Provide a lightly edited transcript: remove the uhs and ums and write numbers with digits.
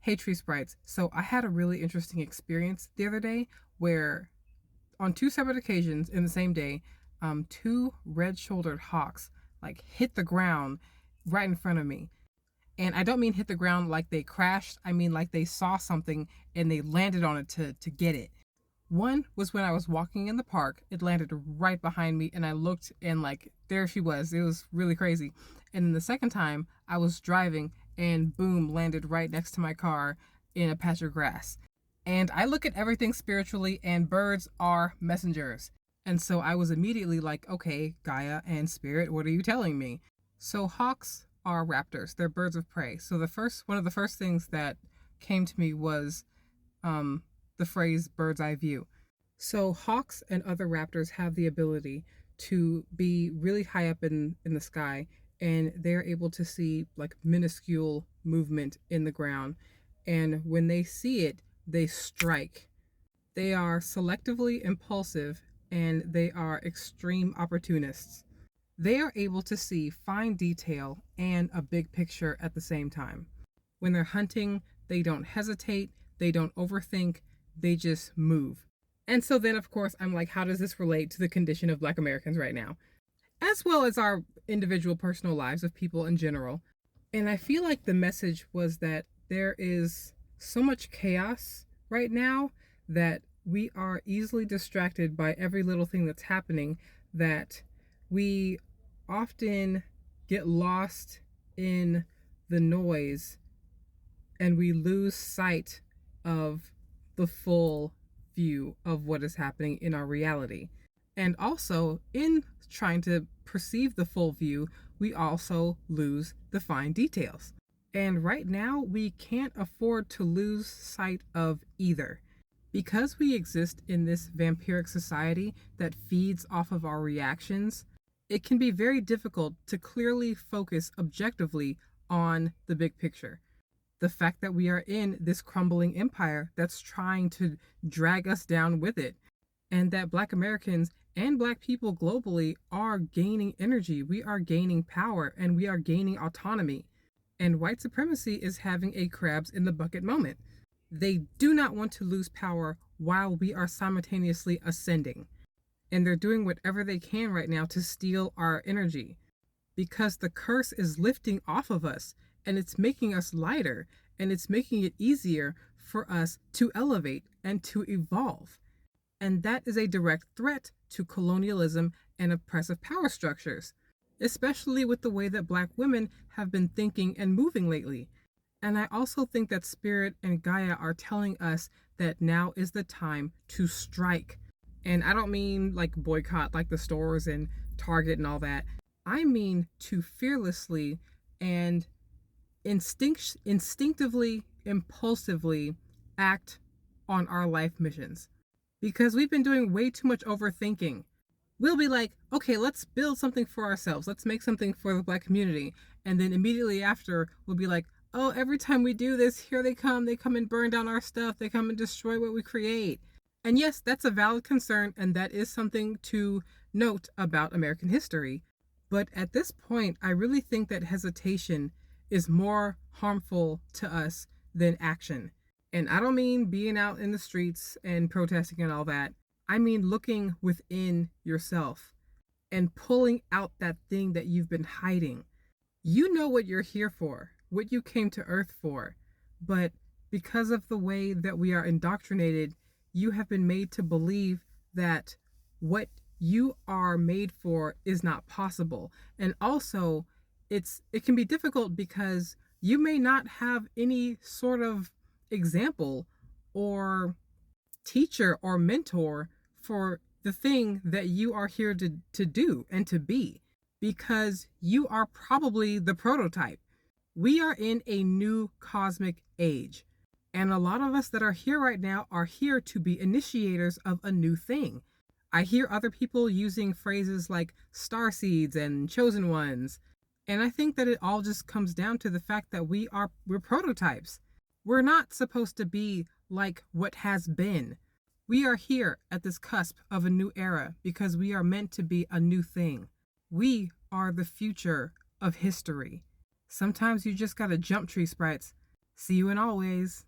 Hey Tree Sprites. So I had a really interesting experience the other day where on two separate occasions in the same day, two red-shouldered hawks like hit the ground right in front of me. And I don't mean hit the ground like they crashed. I mean like they saw something and they landed on it to get it. One was when I was walking in the park. It landed right behind me, and I looked, and like there she was. It was really crazy. And then the second time, I was driving, and boom, landed right next to my car in a patch of grass. And I look at everything spiritually, and birds are messengers. And so I was immediately like, okay, Gaia and Spirit, what are you telling me? So hawks are raptors. They're birds of prey. So one of the first things that came to me was um, the phrase bird's eye view. So hawks and other raptors have the ability to be really high up in the sky, and they're able to see like minuscule movement in the ground. And when they see it, they strike. They are selectively impulsive, and they are extreme opportunists. They are able to see fine detail and a big picture at the same time. When they're hunting, they don't hesitate, they don't overthink, they just move. And so then, of course, I'm like, how does this relate to the condition of Black Americans right now? As well as our individual personal lives of people in general. And I feel like the message was that there is so much chaos right now that we are easily distracted by every little thing that's happening, that we often get lost in the noise and we lose sight of the full view of what is happening in our reality. And also, in trying to perceive the full view, we also lose the fine details. And right now, we can't afford to lose sight of either. Because we exist in this vampiric society that feeds off of our reactions, it can be very difficult to clearly focus objectively on the big picture. The fact that we are in this crumbling empire that's trying to drag us down with it, and that Black Americans and Black people globally are gaining energy, we are gaining power, and we are gaining autonomy. And white supremacy is having a crabs in the bucket moment. They do not want to lose power while we are simultaneously ascending. And they're doing whatever they can right now to steal our energy, because the curse is lifting off of us, and it's making us lighter, and it's making it easier for us to elevate and to evolve. And that is a direct threat to colonialism and oppressive power structures, especially with the way that Black women have been thinking and moving lately. And I also think that Spirit and Gaia are telling us that now is the time to strike. And I don't mean like boycott like the stores and Target and all that. I mean to fearlessly and instinctively, impulsively act on our life missions. Because we've been doing way too much overthinking. We'll be like, okay, let's build something for ourselves. Let's make something for the Black community. And then immediately after, we'll be like, oh, every time we do this, here they come. They come and burn down our stuff. They come and destroy what we create. And yes, that's a valid concern, and that is something to note about American history. But at this point, I really think that hesitation is more harmful to us than action. And I don't mean being out in the streets and protesting and all that. I mean looking within yourself and pulling out that thing that you've been hiding. You know what you're here for, what you came to Earth for. But because of the way that we are indoctrinated, you have been made to believe that what you are made for is not possible. And also, it can be difficult because you may not have any sort of example or teacher or mentor for the thing that you are here to do and to be, because you are probably the prototype. We are in a new cosmic age, and a lot of us that are here right now are here to be initiators of a new thing. I hear other people using phrases like star seeds and chosen ones, and I think that it all just comes down to the fact that we're prototypes. We're not supposed to be like what has been. We are here at this cusp of a new era because we are meant to be a new thing. We are the future of history. Sometimes you just gotta jump, Tree Sprites. See you in always.